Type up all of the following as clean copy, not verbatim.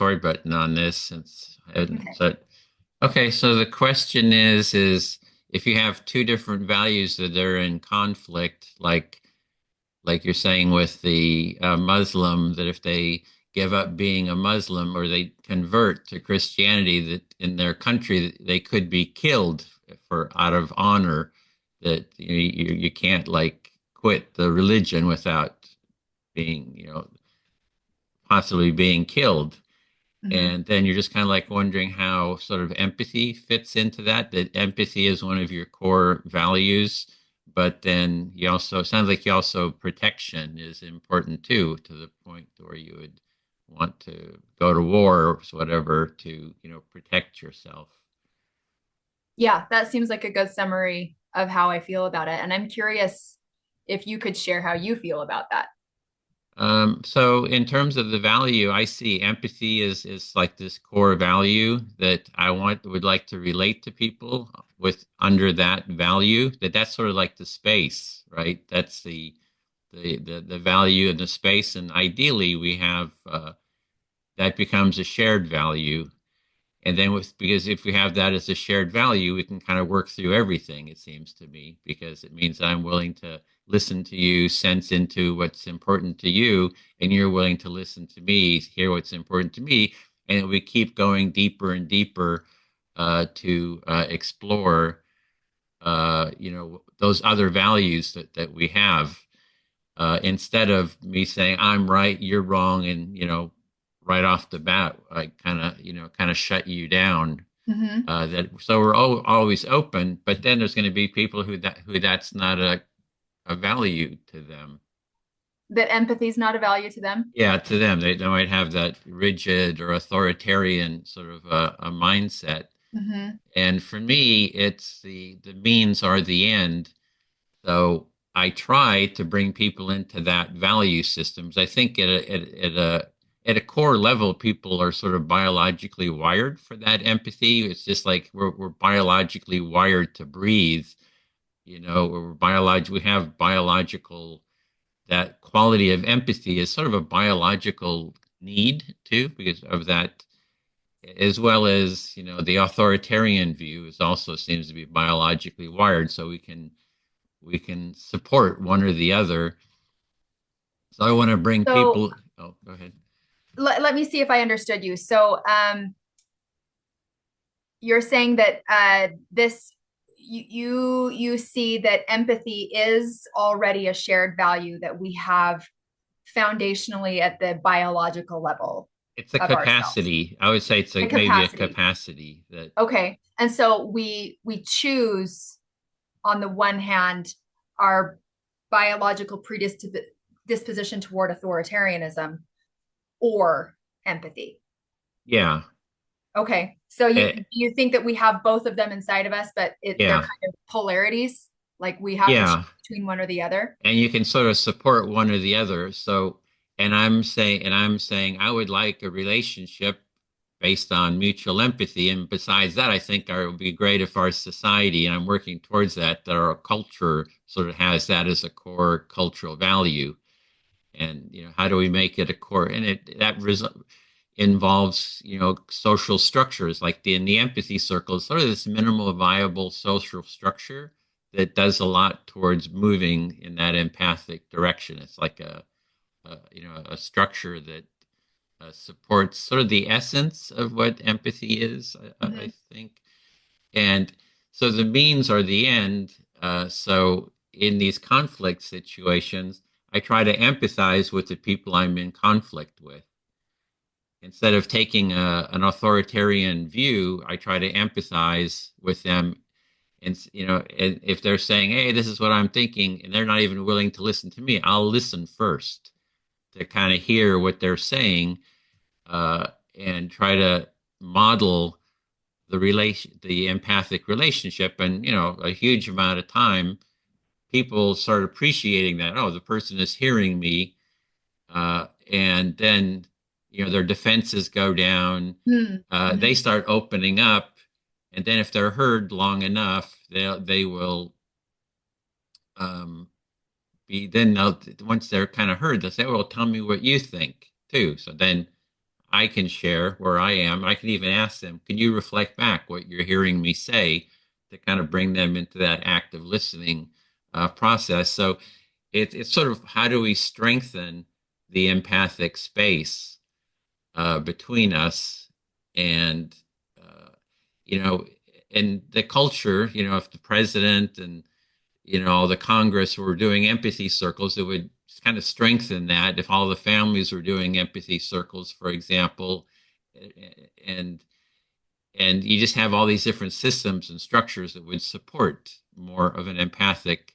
record button on this since I hadn't. Okay. So, okay, so the question is if you have two different values that are in conflict, like you're saying with the Muslim, that if they give up being a Muslim or they convert to Christianity, that in their country they could be killed for out of honor. That you can't like quit the religion without being possibly being killed. Hmm. And then you're just kind of like wondering how sort of empathy fits into that, that empathy is one of your core values. But then you also, sounds like you also, protection is important too, to the point where you would want to go to war or whatever to, protect yourself. Yeah, that seems like a good summary of how I feel about it. And I'm curious if you could share how you feel about that. So in terms of the value, I see empathy is like this core value that I would like to relate to people with under that value. That's sort of like the space, right? That's the value in the space, and ideally we have that becomes a shared value. And then because if we have that as a shared value, we can kind of work through everything, it seems to me, because it means I'm willing to listen to you, sense into what's important to you, and you're willing to listen to me, hear what's important to me. And we keep going deeper and deeper to explore, those other values that we have, instead of me saying I'm right, you're wrong, and right off the bat, I kind of shut you down. Hmm. That so we're always open, but then there's going to be people who that's not a value to them. That empathy is not a value to them. Yeah, to them, they might have that rigid or authoritarian sort of a mindset. Hmm. And for me, it's the means are the end. So I try to bring people into that value systems. I think at a core level, people are sort of biologically wired for that empathy. It's just like we're biologically wired to breathe. We have biological, that quality of empathy is sort of a biological need too, because of that, as well as the authoritarian view is also seems to be biologically wired, so we can support one or the other. So I want to bring So people. Oh, go ahead. let me see if I understood you. So you're saying that this you see that empathy is already a shared value that we have foundationally at the biological level It's a of ourselves. capacity. I would say it's A maybe a capacity. capacity that. Okay. And so we choose on the one hand our biological predisposition toward authoritarianism or empathy. Yeah. Okay. So Eh, you think that we have both of them inside of us, but they're yeah. kind of polarities, like we have to choose Yeah. between one or the other. And you can sort of support one or the other. So, and I'm saying I would like a relationship based on mutual empathy. And besides that, I think it would be great if our society, and I'm working towards that our culture sort of has that as a core cultural value. And how do we make it a core? And involves social structures like in the empathy circle, sort of this minimal viable social structure that does a lot towards moving in that empathic direction. It's like a structure that supports sort of the essence of what empathy is, I Hmm. think. And so the means are the end. So in these conflict situations, I try to empathize with the people I'm in conflict with. Instead of taking an authoritarian view, I try to empathize with them. And if they're saying, "Hey, this is what I'm thinking," and they're not even willing to listen to me, I'll listen first to kind of hear what they're saying, uh, and try to model the empathic relationship. And a huge amount of time, people start appreciating that. Oh, the person is hearing me, and then their defenses go down. They Mm-hmm. start opening up, and then if they're heard long enough, they will um, be then once they're kind of heard, they'll say, "Well, tell me what you think too." So then I can share where I am. I can even ask them, can you reflect back what you're hearing me say to kind of bring them into that active listening process. So it's sort of how do we strengthen the empathic space between us and, uh, you know, and the culture, if the president and, all the Congress were doing empathy circles, it would kind of strengthen that. If all the families were doing empathy circles, for example, and you just have all these different systems and structures that would support more of an empathic,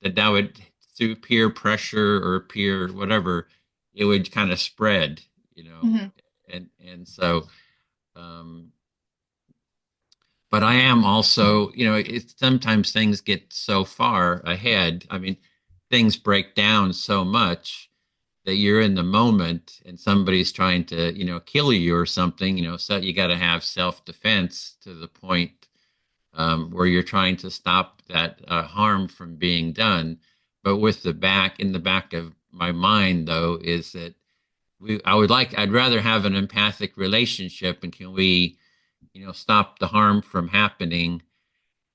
that would, through peer pressure or peer whatever, it would kind of spread, Mhm. and so, um, but I am also, sometimes things get so far ahead. I mean, things break down so much that you're in the moment and somebody's trying to, kill you or something, so you got to have self-defense to the point where you're trying to stop that harm from being done. But with in the back of my mind, though, is that I'd rather have an empathic relationship, and can we, stop the harm from happening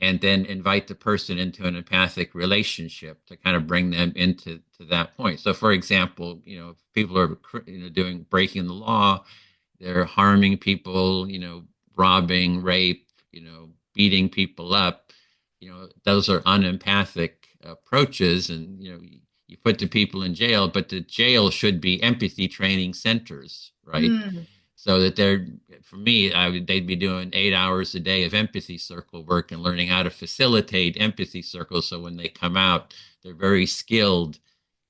and then invite the person into an empathic relationship to kind of bring them into to that point. So, for example, if people are, doing breaking the law, they're harming people, robbing, rape, beating people up. Those are unempathic approaches, and you put the people in jail, but the jail should be empathy training centers, right? Mm. So that for me, they'd be doing 8 hours a day of empathy circle work and learning how to facilitate empathy circles. So when they come out, they're very skilled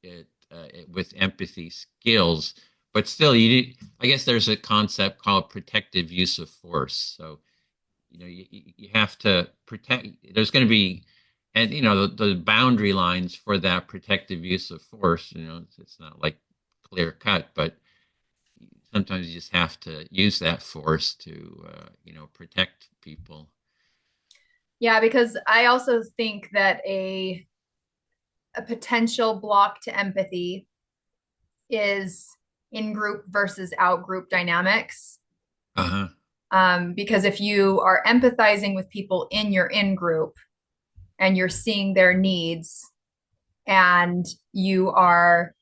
with empathy skills. But still, I guess there's a concept called protective use of force. So, you have to protect. There's going to be, and the boundary lines for that protective use of force. It's not like clear cut, but sometimes you just have to use that force to protect people. Yeah, because I also think that a potential block to empathy is in group versus out group dynamics. Uh-huh. Because if you are empathizing with people in your in group and you're seeing their needs and you are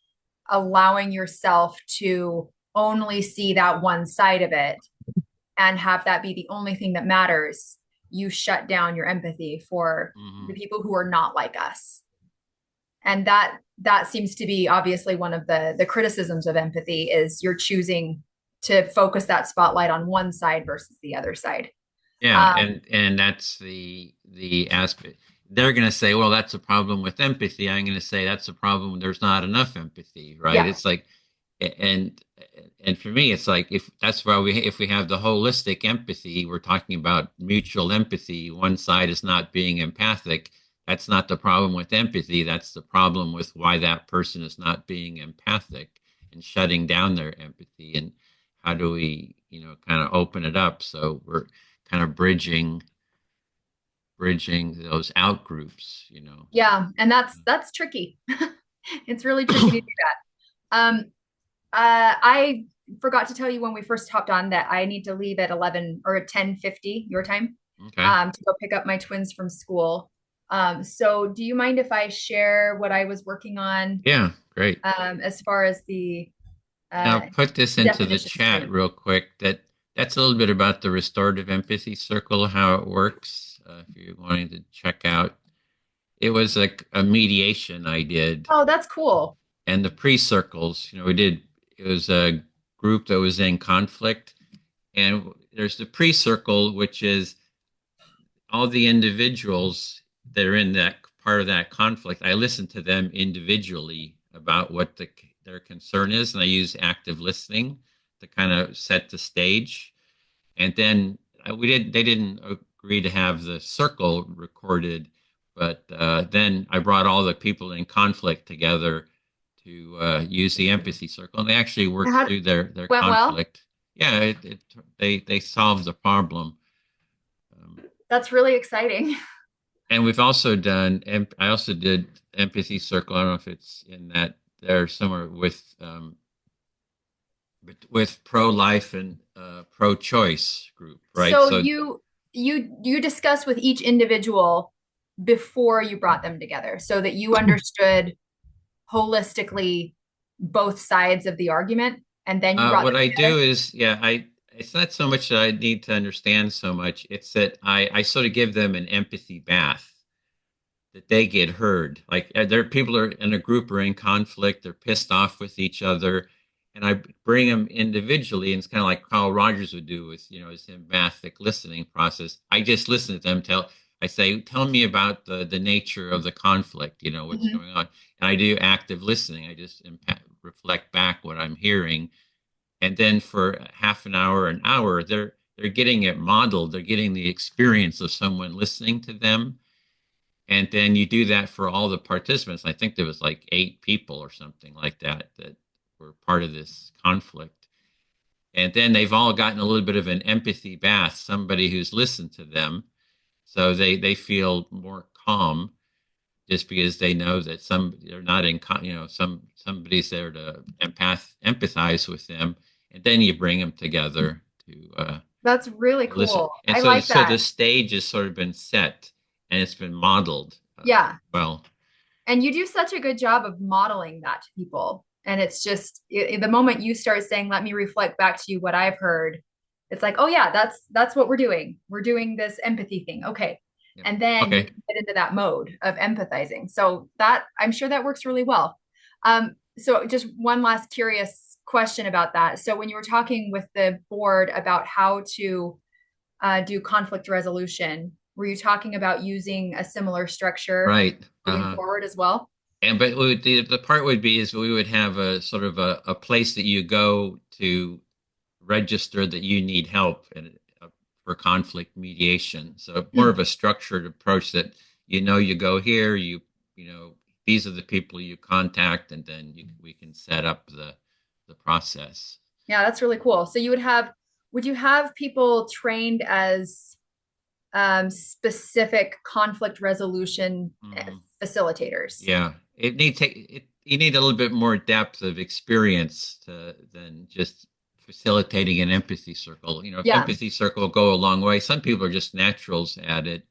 allowing yourself to only see that one side of it and have that be the only thing that matters, you shut down your empathy for the Mm-hmm. people who are not like us. And that seems to be obviously one of the criticisms of empathy is you're choosing to focus that spotlight on one side versus the other side. Yeah, Um, and that's the aspect. They're going to say, well, that's a problem with empathy. I'm going to say that's a problem when there's not enough empathy, right? yeah, It's like, and and for me, it's like, if we have the holistic empathy, we're talking about mutual empathy. One side is not being empathic. That's not the problem with empathy. That's the problem with why that person is not being empathic and shutting down their empathy. And how do we, kind of open it up so we're kind of bridging those out groups. yeah, and that's tricky. It's really tricky to do that. I forgot to tell you when we first hopped on that I need to leave at 11 or at 10:50 your time, Okay. to go pick up my twins from school. So do you mind if I share what I was working on, Yeah, great. as far as And I'll uh, put this the into the definitions chat training? real quick. That's a little bit about the restorative empathy circle, how it works. If you're wanting to check out, it was like a mediation I did, Oh, that's cool. and the pre-circles. We did. It was a group that was in conflict, and there's the pre-circle, which is all the individuals that are in that part of that conflict. I listen to them individually about what their concern is, and I use active listening to kind of set the stage. And then they didn't agree to have the circle recorded, but then I brought all the people in conflict together to use the empathy circle, and they actually worked How through their went well? conflict. Yeah, they solved the problem. Um, That's really exciting. And we've also done, and I also did Empathy Circle. I don't know if it's in that there somewhere with but with pro-life and pro-choice group, right? So So you discussed with each individual before you brought them together so that you understood holistically both sides of the argument, and then you brought what them I together. do is, yeah, it's not so much that I need to understand so much. It's that I sort of give them an empathy bath, that they get heard. Like there, people are in a group are in conflict, they're pissed off with each other, and I bring them individually, and it's kind of like Carl Rogers would do with his empathic listening process. I just listen to them. I say, tell me about the nature of the conflict. What's Mhm. going on, and I do active listening. I just reflect back what I'm hearing, and then for half an hour, they're getting it modeled. They're getting the experience of someone listening to them, and then you do that for all the participants. I think there was like 8 people or something like that that were part of this conflict. And then they've all gotten a little bit of an empathy bath, somebody who's listened to them. So they feel more calm just because they know that they're not somebody's there to empathize with them. And then you bring them together That's really to listen. cool. And I so like so that. the stage has sort of been set and it's been modeled Yeah. well. And you do such a good job of modeling that to people. And it's just the moment you start saying, let me reflect back to you what I've heard, it's like, oh yeah, that's what we're doing. We're doing this empathy thing. Okay. Yeah. And then you Okay. can get into that mode of empathizing. So that I'm sure that works really well. So just one last curious question about that. So when you were talking with the board about how to do conflict resolution, were you talking about using a similar structure Right. moving forward as well? And but the part would be is we would have a sort of a place that you go to register that you need help for conflict mediation. So more Hmm. of a structured approach that you go here, these are the people you contact, and then we can set up the process. Yeah, that's really cool. So would you have people trained as specific conflict resolution Mhm. facilitators? Yeah, you need a little bit more depth of experience than just facilitating an empathy circle. Yeah. Empathy circle will go a long way. Some people are just naturals at it,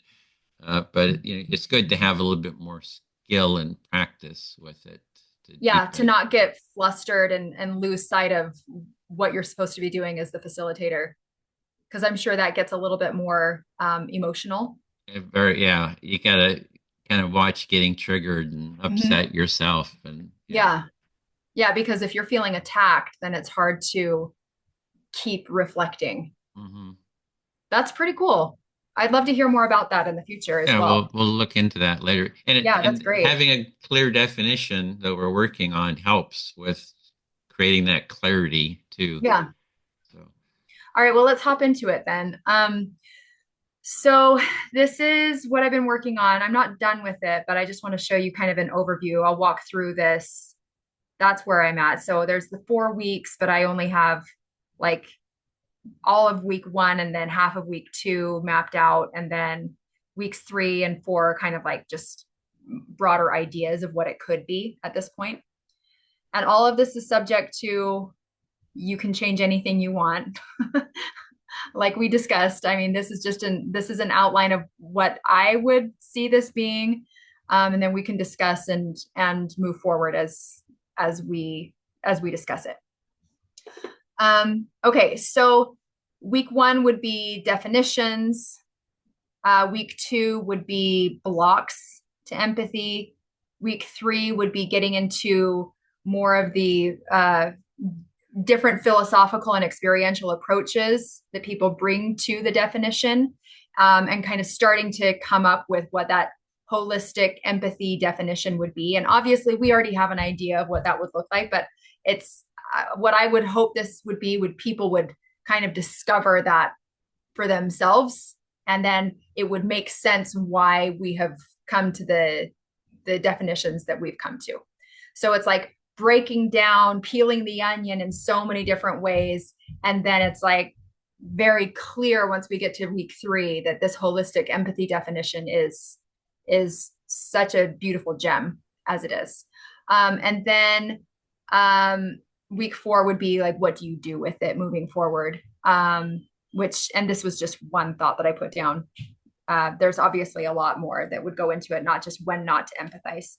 but it's good to have a little bit more skill and practice with it to Yeah, to deepen. not get flustered and lose sight of what you're supposed to be doing as the facilitator, because I'm sure that gets a little bit more emotional. Very, yeah, you gotta kind of watch getting triggered and Mhm. upset yourself, and yeah. Yeah. Yeah, because if you're feeling attacked, then it's hard to keep reflecting. Hmm. That's pretty cool. I'd love to hear more about that in the future as Yeah, well. we'll look into that later. Yeah, that's And great. having a clear definition that we're working on helps with creating that clarity too. Yeah. So, All right, well, let's hop into it then. So this is what I've been working on. I'm not done with it, but I just want to show you kind of an overview. I'll walk through this. That's where I'm at. So there's the 4 weeks, but I only have like all of week 1 and then half of week 2 mapped out. And then weeks 3 and 4 kind of like just broader ideas of what it could be at this point. And all of this is subject to you can change anything you want. Like we discussed, I mean, this is an outline of what I would see this being, and then we can discuss and move forward as we as we discuss it. Okay, so week 1 would be definitions. Week 2 would be blocks to empathy. Week 3 would be getting into more of the different philosophical and experiential approaches that people bring to the definition, and kind of starting to come up with what that holistic empathy definition would be. And obviously, we already have an idea of what that would look like, but it's what I would hope this would be would people would kind of discover that for themselves, and then it would make sense why we have come to the definitions that we've come to. So it's like breaking down, peeling the onion in so many different ways. And then it's like very clear once we get to week 3 that this holistic empathy definition is such a beautiful gem as it is. And then week 4 would be like, what do you do with it moving forward? And this was just one thought that I put down. There's obviously a lot more that would go into it, not just when not to empathize.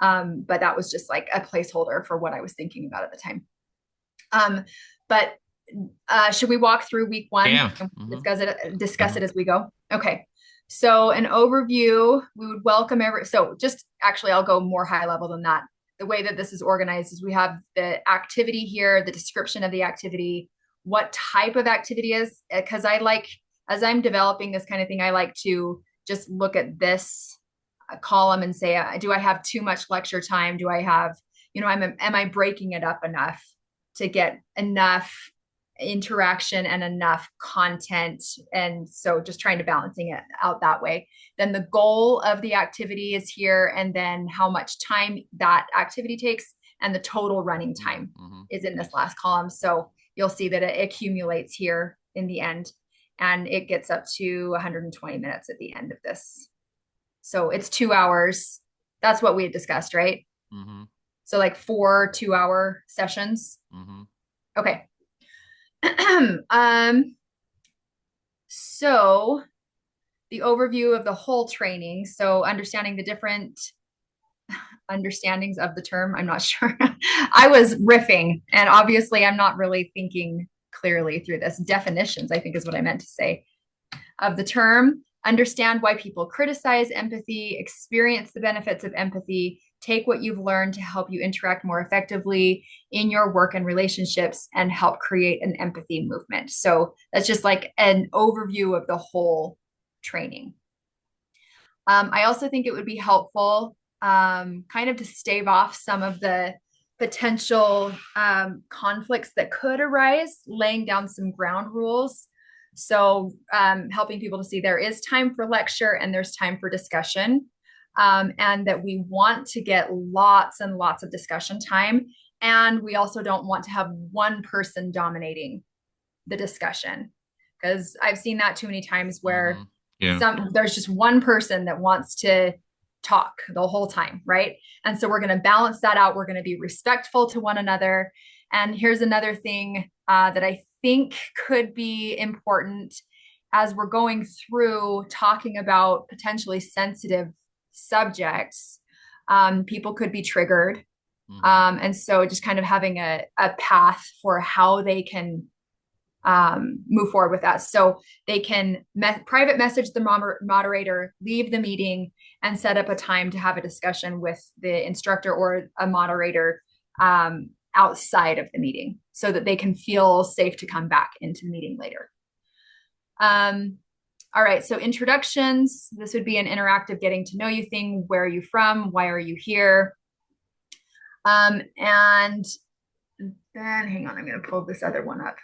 But that was just like a placeholder for what I was thinking about at the time. But should we walk through week 1 Yeah. and Mm-hmm. discuss it as we go? Okay. So an overview, we would welcome so just actually, I'll go more high level than that. The way that this is organized is we have the activity here, the description of the activity, what type of activity is, because as I'm developing this kind of thing, I like to just look at this column and say, do I have too much lecture time? Do I have, am I breaking it up enough to get enough interaction and enough content? And so just trying to balancing it out that way. Then the goal of the activity is here, and then how much time that activity takes, and the total running time Mm-hmm. is in this last column. So you'll see that it accumulates here in the end, and it gets up to 120 minutes at the end of this. So it's 2 hours. That's what we had discussed, right? Mm-hmm. So like 4 2-hour sessions. Mm-hmm. Okay. So the overview of the whole training. So understanding the different understandings of the term. I'm not sure. I was riffing, and obviously I'm not really thinking clearly through this. Definitions, I think, is what I meant to say, of the term. Understand why people criticize empathy, experience the benefits of empathy, take what you've learned to help you interact more effectively in your work and relationships, and help create an empathy movement. So that's just like an overview of the whole training. I also think it would be helpful kind of to stave off some of the potential conflicts that could arise, laying down some ground rules. So, helping people to see there is time for lecture and there's time for discussion, and that we want to get lots and lots of discussion time. And we also don't want to have one person dominating the discussion, because I've seen that too many times Mm-hmm. where Yeah. there's just one person that wants to talk the whole time, right? And so we're going to balance that out. We're going to be respectful to one another. And here's another thing that I think could be important as we're going through talking about potentially sensitive subjects. People could be triggered. Mm-hmm. And so just kind of having a path for how they can move forward with that. So they can private message the moderator, leave the meeting, and set up a time to have a discussion with the instructor or a moderator outside of the meeting, so that they can feel safe to come back into the meeting later. All right, so introductions. This would be an interactive getting to know you thing. Where are you from? Why are you here? And then hang on, I'm going to pull this other one up.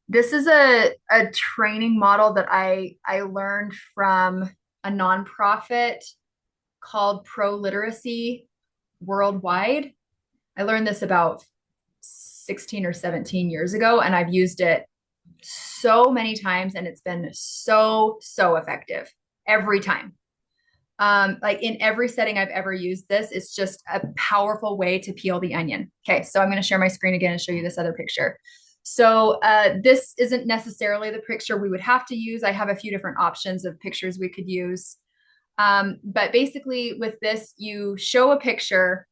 This is a training model that I learned from a nonprofit called Pro Literacy Worldwide. I learned this about 16 or 17 years ago, and I've used it so many times, and it's been so effective every time. Like in every setting I've ever used this, it's just a powerful way to peel the onion. Okay, so I'm going to share my screen again and show you this other picture. So this isn't necessarily the picture we would have to use. I have a few different options of pictures we could use. But basically with this, you show a picture,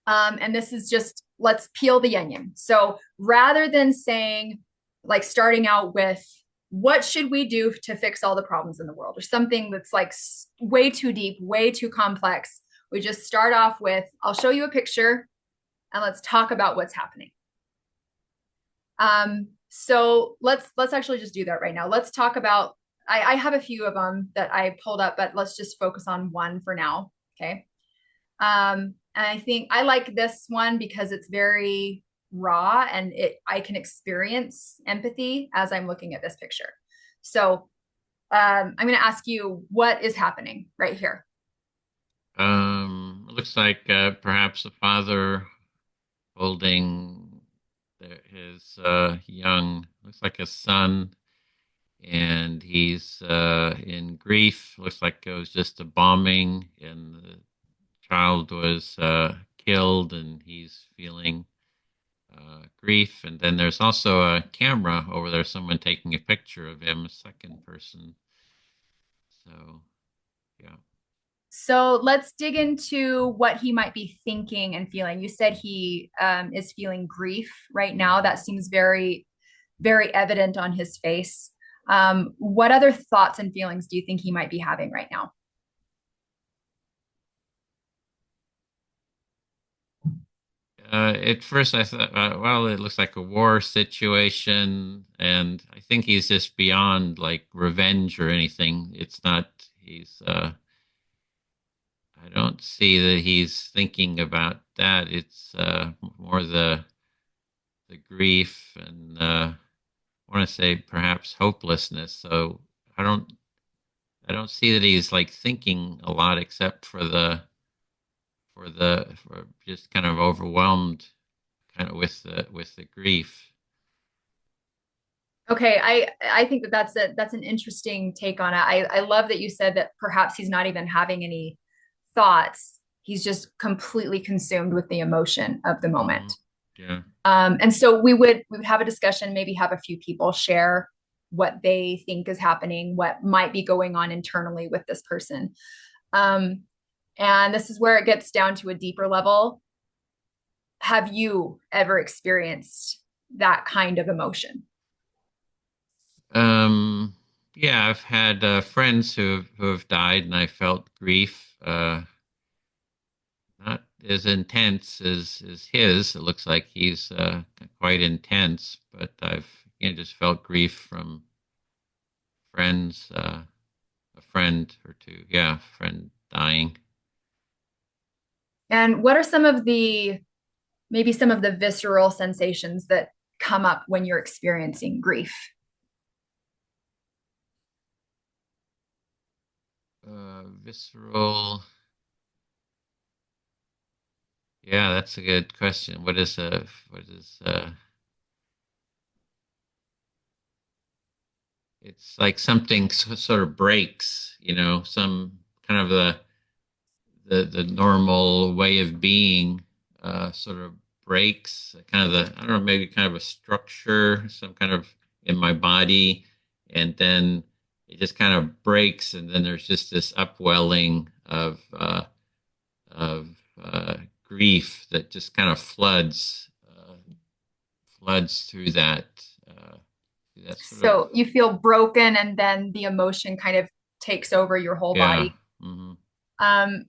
and this is just, let's peel the onion. So rather than saying, like starting out with, what should we do to fix all the problems in the world, or something that's like way too deep, way too complex, we just start off with, I'll show you a picture and let's talk about what's happening. So let's actually just do that right now. Let's talk about, I have a few of them that I pulled up, but let's just focus on one for now. Okay. And I think I like this one because it's very raw, and I can experience empathy as I'm looking at this picture. So I'm going to ask you, what is happening right here? It looks like perhaps a father holding his young, looks like a son, and he's in grief. Looks like it was just a bombing, and the child was killed, and he's feeling grief. And then there's also a camera over there, someone taking a picture of him, a second person. So, yeah. So let's dig into what he might be thinking and feeling. You said he is feeling grief right now. That seems very, very evident on his face. What other thoughts and feelings do you think he might be having right now? At first, I thought, well, it looks like a war situation, and I think he's just beyond like revenge or anything. It's not. He's. I don't see that he's thinking about that. It's more the grief and I want to say perhaps hopelessness. So I don't. I don't see that he's like thinking a lot, except for just kind of overwhelmed, kind of with the grief. Okay, I think that that's an interesting take on it. I love that you said that perhaps he's not even having any thoughts. He's just completely consumed with the emotion of the Hmm. moment. Yeah. And so we would have a discussion, maybe have a few people share what they think is happening, what might be going on internally with this person. Um, and this is where it gets down to a deeper level. Have you ever experienced that kind of emotion? Um, yeah, I've had friends who have died, and I felt grief. Not as intense as his. It looks like he's quite intense, but I've just felt grief from friends, a friend or two. Yeah, friend dying. And what are some of the maybe some of the visceral sensations that come up when you're experiencing grief? Visceral. Yeah, that's a good question. What is it's like something sort of breaks, some kind of the normal way of being sort of breaks, kind of the, I don't know, maybe kind of a structure, some kind of in my body, and then it just kind of breaks, and then there's just this upwelling of grief that just kind of floods through that sort of. So you feel broken and then the emotion kind of takes over your whole Yeah. body. Hmm. Um,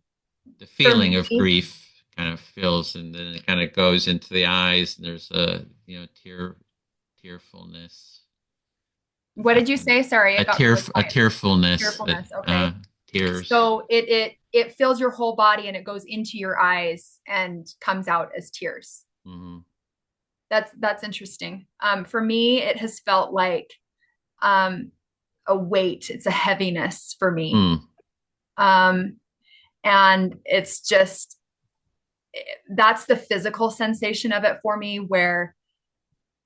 The for feeling of me, grief kind of fills, and then it kind of goes into the eyes, and there's a tearfulness. what did you say? Sorry, it got really A quiet. tearfulness, Fearfulness. Okay. tears. So it fills your whole body and it goes into your eyes and comes out as tears. Hmm. That's interesting. For me, it has felt like um, a weight. It's a heaviness for me. Mm. Um, and it's just that's the physical sensation of it for me where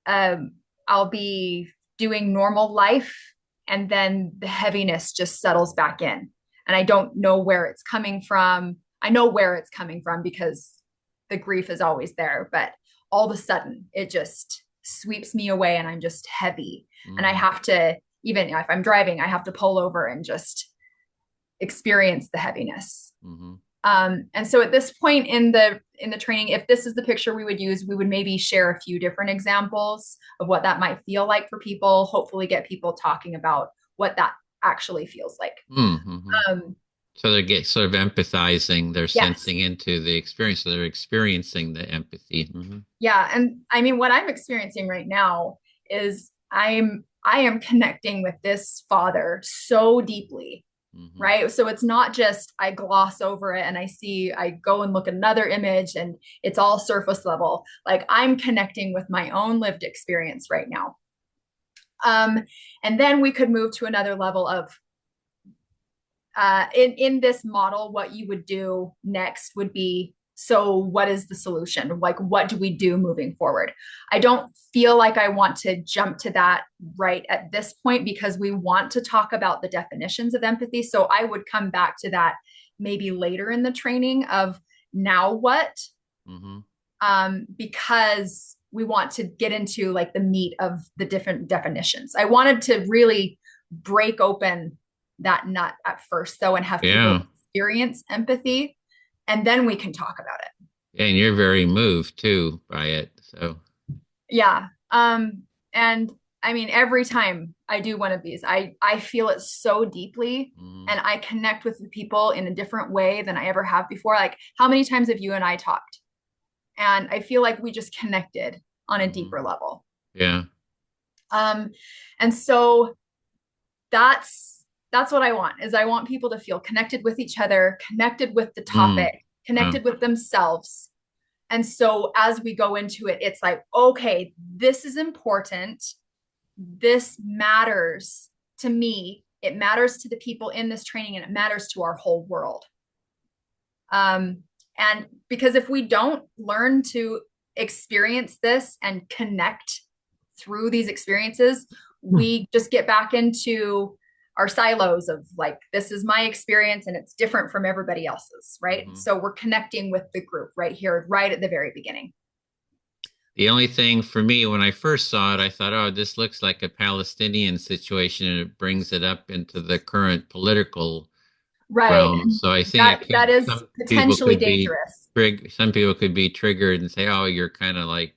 um, I'll be doing normal life and then the heaviness just settles back in and I don't know where it's coming from. I know where it's coming from because the grief is always there, but all of a sudden it just sweeps me away and I'm just heavy and I Hmm. have to, even if I'm driving, I have to pull over and just experience the heaviness. Hmm. And so at this point in the training, if this is the picture we would use, we would maybe share a few different examples of what that might feel like for people. Hopefully, get people talking about what that actually feels like. Hmm. Um, So they're sort of empathizing, they're yes, sensing into the experience, so they're experiencing the empathy. Hmm. yeah, and I mean, what I'm experiencing right now is I am connecting with this father so deeply, Hmm. right? So it's not just I gloss over it and I go and look at another image and it's all surface level. Like I'm connecting with my own lived experience right now. Um, and then we could move to another level of in this model, what you would do next would be so what is the solution? Like what do we do moving forward? I don't feel like I want to jump to that right at this point because we want to talk about the definitions of empathy. So I would come back to that maybe later in the training of now what, Hmm. because we want to get into like the meat of the different definitions. I wanted to really break open that nut at first, though, and have people Yeah. experience empathy, and then we can talk about it. And you're very moved too by it. So, Yeah. And I mean, every time I do one of these, I feel it so deeply, mm, and I connect with the people in a different way than I ever have before. Like, how many times have you and I talked? And I feel like we just connected on a mm, deeper level. yeah. Um, and so that's what I want, is I want people to feel connected with each other, connected with the Mm, topic, wow. connected with themselves. And so as we go into it, it's like, okay, this is important. This matters to me. It matters to the people in this training, and it matters to our whole world. And because if we don't learn to experience this and connect through these experiences, we just get back into our silos of like, this is my experience and it's different from everybody else's, right? Mhm. So we're connecting with the group right here, right at the very beginning. The only thing for me when I first saw it, I thought, oh, this looks like a Palestinian situation, and it brings it up into the current political Right. realm. So I think it That could, is some people potentially could be dangerous. some people could be triggered and say, oh, you're kind of like,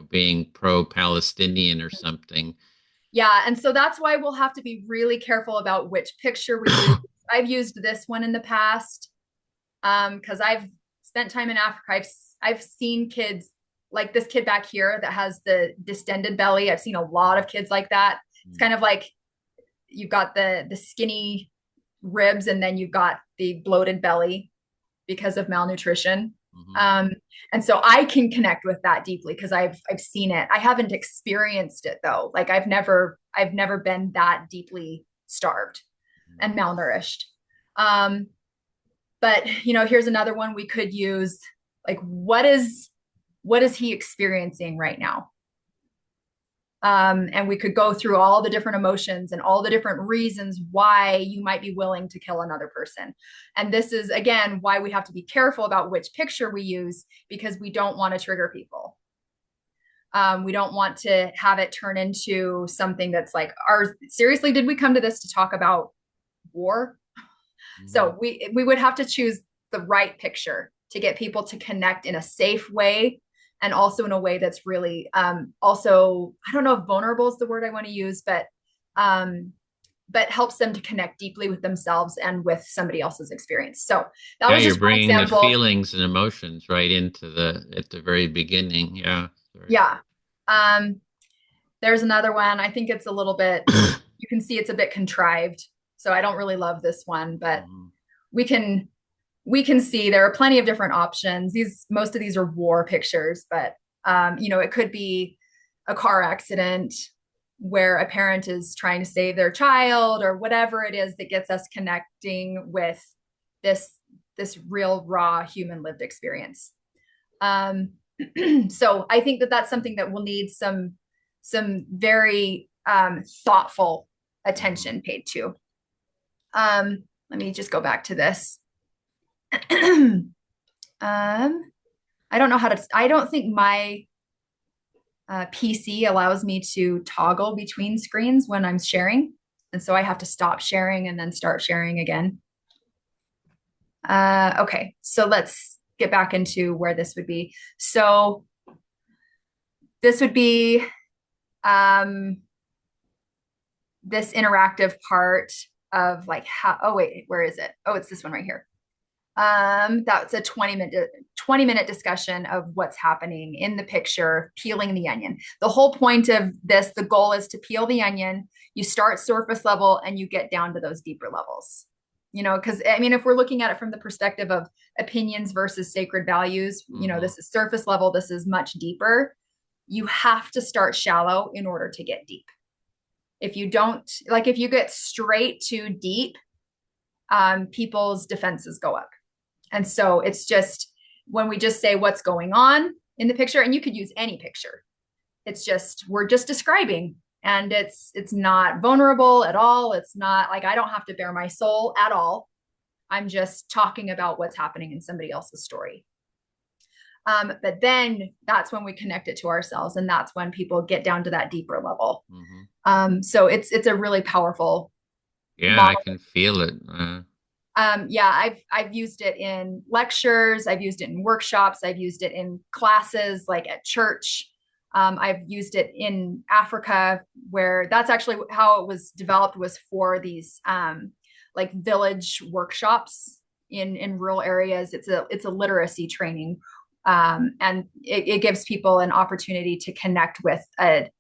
being pro-Palestinian or something. Yeah. And so that's why we'll have to be really careful about which picture we use. I've used this one in the past because I've spent time in Africa. I've seen kids like this kid back here that has the distended belly. I've seen a lot of kids like that. It's kind of like you've got the skinny ribs, and then you've got the bloated belly because of malnutrition. Mm-hmm. Um, and so I can connect with that deeply because I've seen it. I haven't experienced it though. Like I've never been that deeply starved and malnourished. Um, but here's another one we could use. Like, what is he experiencing right now? And we could go through all the different emotions and all the different reasons why you might be willing to kill another person. And this is, again, why we have to be careful about which picture we use, because we don't want to trigger people. We don't want to have it turn into something that's like, seriously, did we come to this to talk about war? Mm-hmm. So we would have to choose the right picture to get people to connect in a safe way, and also in a way that's really also, I don't know if vulnerable is the word I want to use, but helps them to connect deeply with themselves and with somebody else's experience. So that Yeah, was you're just one bringing the example. feelings and emotions right into at the very beginning. Yeah. Sorry. Yeah. Um, there's another one. I think it's a little bit, you can see it's a bit contrived. So I don't really love this one, but Mhm. we can see there are plenty of different options. Most of these are war pictures, but it could be a car accident where a parent is trying to save their child, or whatever it is that gets us connecting with this real raw human lived experience. So I think that that's something that will need some very thoughtful attention paid to. Let me just go back to this. I don't know how to, I don't think my PC allows me to toggle between screens when I'm sharing. And so I have to stop sharing and then start sharing again. Okay, so let's get back into where this would be. So this would be this interactive part of like oh wait, where is it? Oh, it's this one right here. That's a 20-minute discussion of what's happening in the picture, peeling the onion. The whole point of this, the goal is to peel the onion. You start surface level and you get down to those deeper levels. Because I mean, if we're looking at it from the perspective of opinions versus sacred values, this is surface level, this is much deeper. You have to start shallow in order to get deep. If you don't, like, if you get straight too deep, people's defenses go up. And so it's just, when we just say what's going on in the picture, and you could use any picture, it's just, we're just describing, and it's not vulnerable at all. It's not like I don't have to bare my soul at all. I'm just talking about what's happening in somebody else's story. But then that's when we connect it to ourselves, and that's when people get down to that deeper level. Hmm. So it's a really powerful Yeah, I model. can feel it. Yeah, I've used it in lectures, I've used it in workshops, I've used it in classes like at church. I've used it in Africa, where that's actually how it was developed, was for these like village workshops in rural areas. It's a literacy training, and it gives people an opportunity to connect with a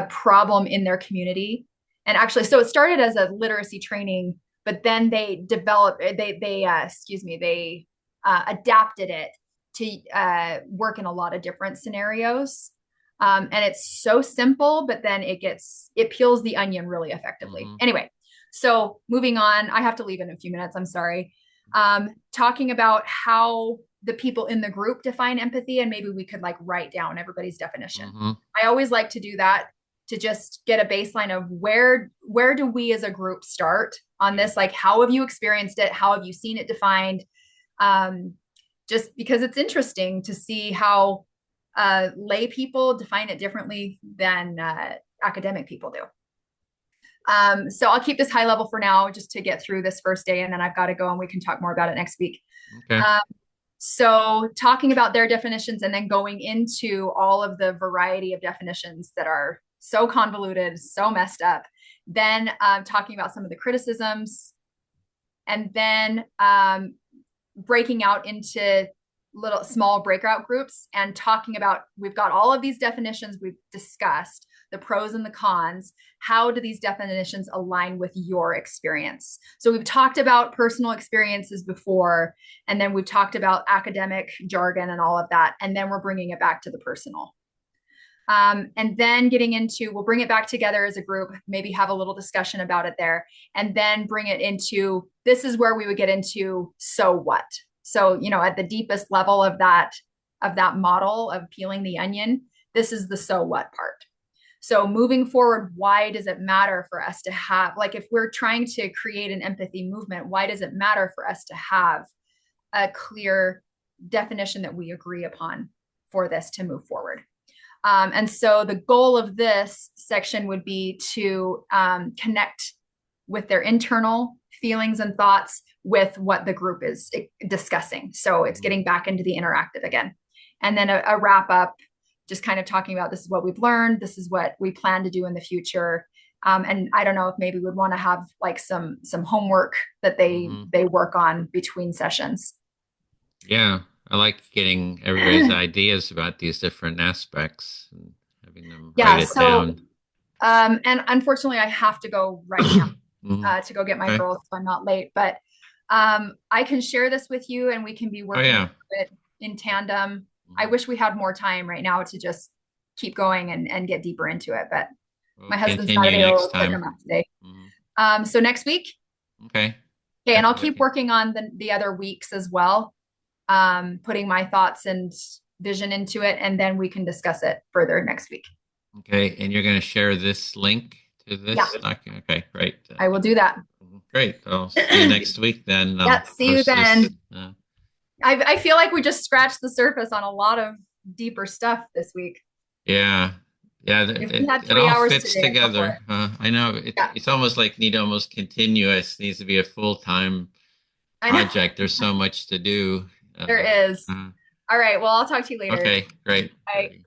problem in their community. And actually, so it started as a literacy training, but then they developed, they adapted it to work in a lot of different scenarios. And it's so simple, but then it peels the onion really effectively. Hmm. Anyway, so moving on, I have to leave in a few minutes. I'm sorry. Talking about how the people in the group define empathy, and maybe we could like write down everybody's definition. Hmm. I always like to do that, to just get a baseline of where do we as a group start on this, like how have you experienced it, how have you seen it defined, just because it's interesting to see how lay people define it differently than academic people do. So I'll keep this high level for now, just to get through this first day, and then I've got to go and we can talk more about it next week. Okay. um, so talking about their definitions, and then going into all of the variety of definitions that are so convoluted, so messed up. Then talking about some of the criticisms, and then breaking out into little small breakout groups and talking about, we've got all of these definitions we've discussed, the pros and the cons. How do these definitions align with your experience? So we've talked about personal experiences before, and then we've talked about academic jargon and all of that, and then we're bringing it back to the personal. And then getting into, we'll bring it back together as a group, maybe have a little discussion about it there, and then bring it into, this is where we would get into, so what? So, at the deepest level of that model of peeling the onion, this is the so what part. So moving forward, why does it matter for us to have, like, if we're trying to create an empathy movement, why does it matter for us to have a clear definition that we agree upon for this to move forward? And so the goal of this section would be to connect with their internal feelings and thoughts with what the group is discussing. So it's getting back into the interactive again. And then a wrap up, just kind of talking about, this is what we've learned, this is what we plan to do in the future. And I don't know if maybe we'd want to have like some homework that they work on between sessions. Yeah, I like getting everybody's ideas about these different aspects and having them Yeah. write it So, down. and unfortunately, I have to go right now Mhm. to go get my Okay. girls, so I'm not late. But I can share this with you, and we can be Oh working yeah. through it in tandem. I Mhm. wish we had more time right now to just keep going and get deeper into it, but We'll my husband's not continue next available to time. come out today. Mhm. So next week, Okay. okay, and I'll keep Definitely. working on the other weeks as well, putting my thoughts and vision into it, and then we can discuss it further next week. Okay, and you're going to share this link to Yeah, this document. Okay, great. I will do that. Great. I'll see you next week then. Yeah, I'll see you post this. then. I feel like we just scratched the surface on a lot of deeper stuff this week. Yeah. Yeah, If we had it three all hours fits today, I'd go for it. together. I know Yeah, it's almost like need almost continuous. Needs to be a full-time I know. project. There's so much to do. There is. Uh, All right. Well, I'll talk to you later. okay, great. Bye.